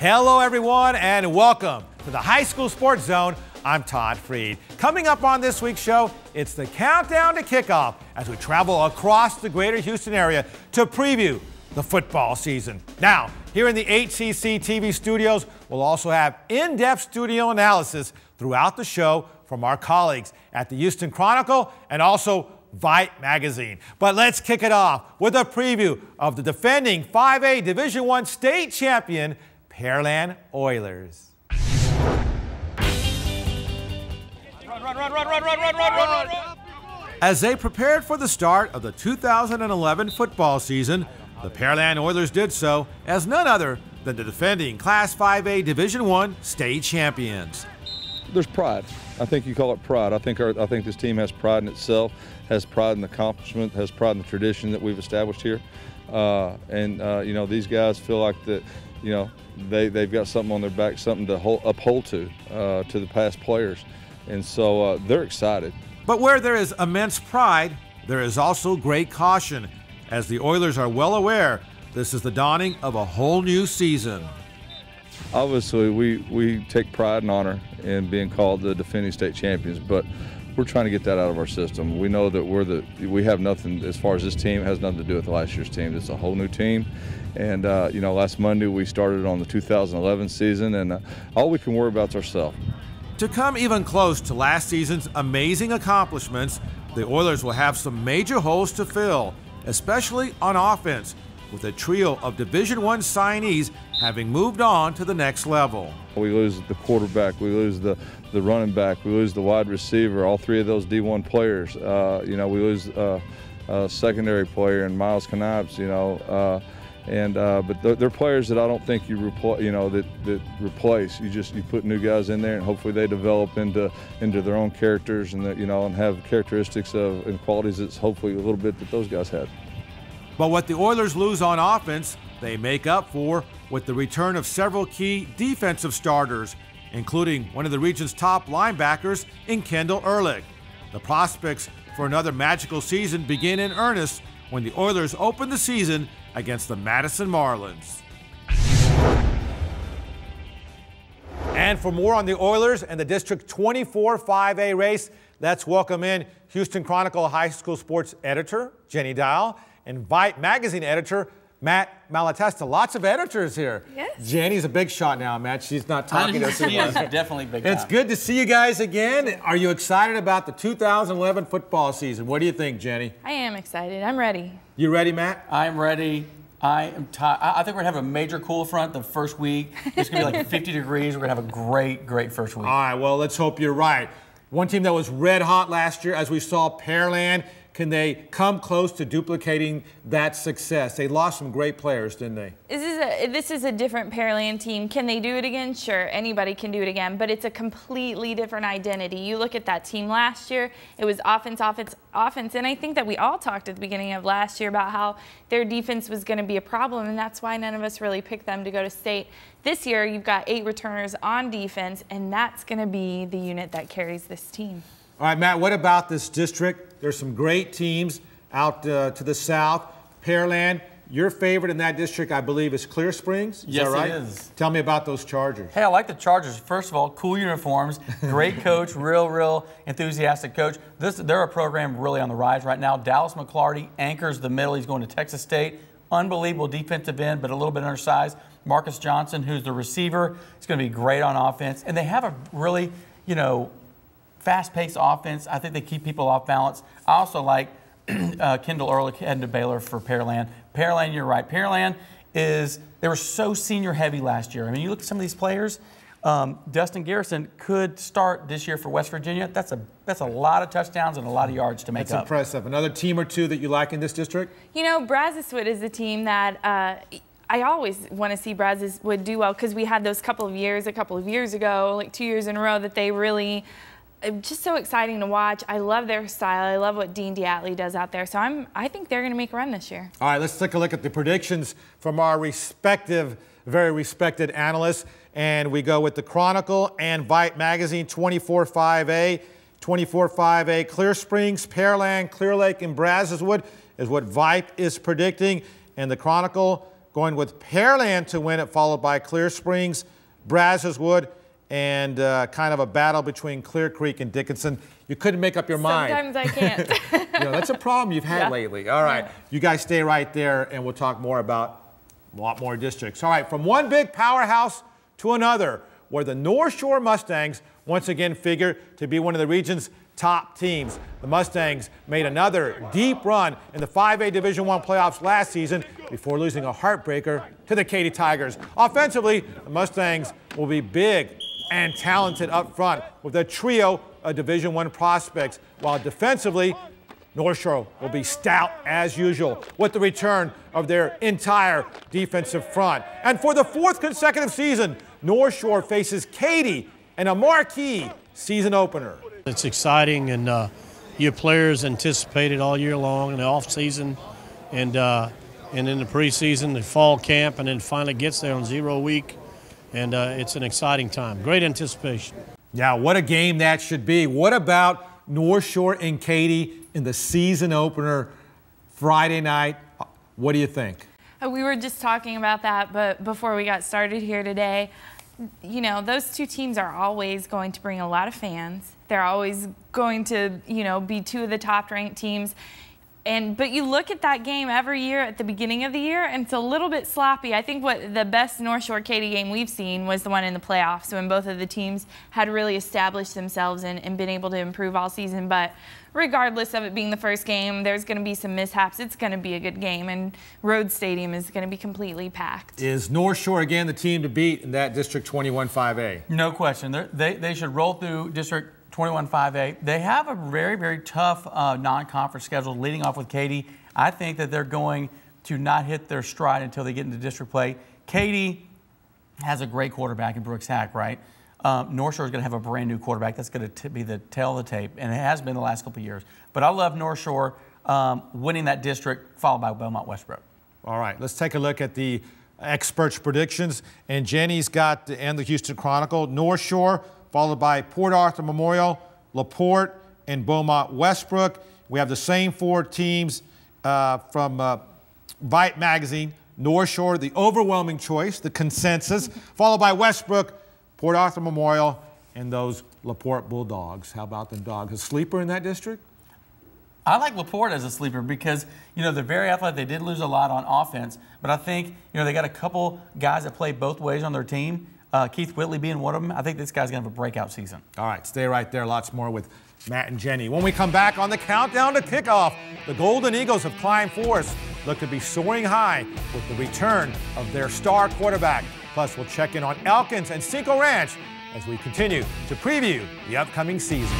Hello, everyone, and welcome to the High School Sports Zone. I'm Todd Freed. Coming up on this week's show, it's the countdown to kickoff as we travel across the greater Houston area to preview the football season. Now, here in the HCC TV studios, we'll also have in-depth studio analysis throughout the show from our colleagues at the Houston Chronicle and also Vite Magazine. But let's kick it off with a preview of the defending 5A Division I state champion, Pearland Oilers. Run. As they prepared for the start of the 2011 football season, the Pearland Oilers did so as none other than the defending Class 5A Division I state champions. There's pride. I think you call it pride. I think this team has pride in itself, has pride in the accomplishment, has pride in the tradition that we've established here. You know, these guys feel like that, you know, they've got something on their back, something to uphold to the past players. And so they're excited. But where there is immense pride, there is also great caution. As the Oilers are well aware, this is the dawning of a whole new season. Obviously, we take pride and honor in being called the defending state champions, but we're trying to get that out of our system. We know that we have nothing, as far as this team, it has nothing to do with last year's team. It's a whole new team. And, you know, last Monday we started on the 2011 season, and all we can worry about is ourselves. To come even close to last season's amazing accomplishments, the Oilers will have some major holes to fill, especially on offense, with a trio of Division I signees having moved on to the next level. We lose the quarterback, we lose the running back, we lose the wide receiver, all three of those D1 players. You know, we lose a secondary player in Miles Knipes, you know. But they're players that I don't think you replace. You put new guys in there, and hopefully they develop into their own characters, and and have characteristics and qualities that's hopefully a little bit that those guys had. But what the Oilers lose on offense, they make up for with the return of several key defensive starters, including one of the region's top linebackers in Kendall Ehrlich. The prospects for another magical season begin in earnest when the Oilers open the season against the Madison Marlins. And for more on the Oilers and the District 24 5A race, let's welcome in Houston Chronicle High School Sports Editor Jenny Dial and Vite Magazine Editor Matt Malatesta. Lots of editors here. Yes. Jenny's a big shot now, Matt. She's not talking to us anymore. She is definitely big It's good to see you guys again. Are you excited about the 2011 football season? What do you think, Jenny? I am excited. I'm ready. You ready, Matt? I'm ready. I am tired. I think we're going to have a major cool front the first week. It's going to be like 50 degrees. We're going to have a great first week. All right, well, let's hope you're right. One team that was red hot last year, as we saw, Pearland. Can they come close to duplicating that success? They lost some great players, didn't they? This is a different Pearland team. Can they do it again? Sure, anybody can do it again, but it's a completely different identity. You look at that team last year, it was offense, and I think that we all talked at the beginning of last year about how their defense was going to be a problem, and that's why none of us really picked them to go to state. This year, you've got 8 returners on defense, and that's going to be the unit that carries this team. All right, Matt, what about this district? There's some great teams out to the south. Pearland, your favorite in that district, I believe, is Clear Springs. Is that right? Yes, it is. Tell me about those Chargers. Hey, I like the Chargers. First of all, cool uniforms, great coach, real enthusiastic coach. They're a program really on the rise right now. Dallas McClarty anchors the middle. He's going to Texas State. Unbelievable defensive end, but a little bit undersized. Marcus Johnson, who's the receiver, is going to be great on offense. And they have a really, fast-paced offense. I think they keep people off balance. I also like Kendall Ehrlich heading to Baylor for Pearland. Pearland, you're right. Pearland they were so senior-heavy last year. I mean, you look at some of these players. Dustin Garrison could start this year for West Virginia. That's a lot of touchdowns and a lot of yards to make up. That's impressive. Another team or two that you like in this district? Brazoswood is a team that I always want to see Brazoswood do well because we had those a couple of years ago, like 2 years in a row, that they really just so exciting to watch. I love their style. I love what Dean Diatley does out there. So I think they're going to make a run this year. All right, let's take a look at the predictions from our respective, very respected analysts. And we go with the Chronicle and Vite Magazine 24-5A. 24-5A, Clear Springs, Pearland, Clear Lake, and Brazoswood is what Vite is predicting. And the Chronicle, going with Pearland to win it, followed by Clear Springs, Brazos Wood, and kind of a battle between Clear Creek and Dickinson. You couldn't make up your mind. Sometimes I can't. You know, that's a problem you've had lately. All right, you guys stay right there, and we'll talk more about a lot more districts. All right, from one big powerhouse to another, where the North Shore Mustangs once again figure to be one of the region's top teams. The Mustangs made another deep run in the 5A Division I playoffs last season before losing a heartbreaker to the Katy Tigers. Offensively, the Mustangs will be big and talented up front with a trio of Division I prospects, while defensively, North Shore will be stout as usual with the return of their entire defensive front. And for the 4th consecutive season, North Shore faces Katy in a marquee season opener. It's exciting, and your players anticipate it all year long in the off season, and in the preseason, the fall camp, and then finally gets there on 0 week, and it's an exciting time. Great anticipation. Yeah, what a game that should be. What about North Shore and Katy in the season opener Friday night? What do you think? We were just talking about that, but before we got started here today, you know, those two teams are always going to bring a lot of fans. They're always going to, you know, be two of the top-ranked teams. But you look at that game every year at the beginning of the year, and it's a little bit sloppy. I think what the best North Shore Katy game we've seen was the one in the playoffs, when both of the teams had really established themselves and been able to improve all season. But regardless of it being the first game, there's going to be some mishaps. It's going to be a good game, and Rhodes Stadium is going to be completely packed. Is North Shore again the team to beat in that District 21 5A? No question. They should roll through District 21 5A. They have a very, very tough non-conference schedule leading off with Katy. I think that they're going to not hit their stride until they get into district play. Katy has a great quarterback in Brooks Hack, right? North Shore is going to have a brand new quarterback. That's going to be the tail of the tape, and it has been the last couple of years. But I love North Shore winning that district, followed by Beaumont Westbrook. All right, let's take a look at the experts' predictions. And Jenny's got, and the Houston Chronicle, North Shore, followed by Port Arthur Memorial, LaPorte, and Beaumont Westbrook. We have the same 4 teams from Vite Magazine. North Shore, the overwhelming choice, the consensus, followed by Westbrook, Port Arthur Memorial, and those LaPorte Bulldogs. How about them dogs? A sleeper in that district? I like LaPorte as a sleeper because, you know, they're very athletic. They did lose a lot on offense, but I think, you know, they got a couple guys that play both ways on their team. Keith Whitley being one of them. I think this guy's going to have a breakout season. All right, stay right there. Lots more with Matt and Jenny. When we come back on the countdown to kickoff, the Golden Eagles of Klein Forest look to be soaring high with the return of their star quarterback. Plus, we'll check in on Elkins and Cinco Ranch as we continue to preview the upcoming season.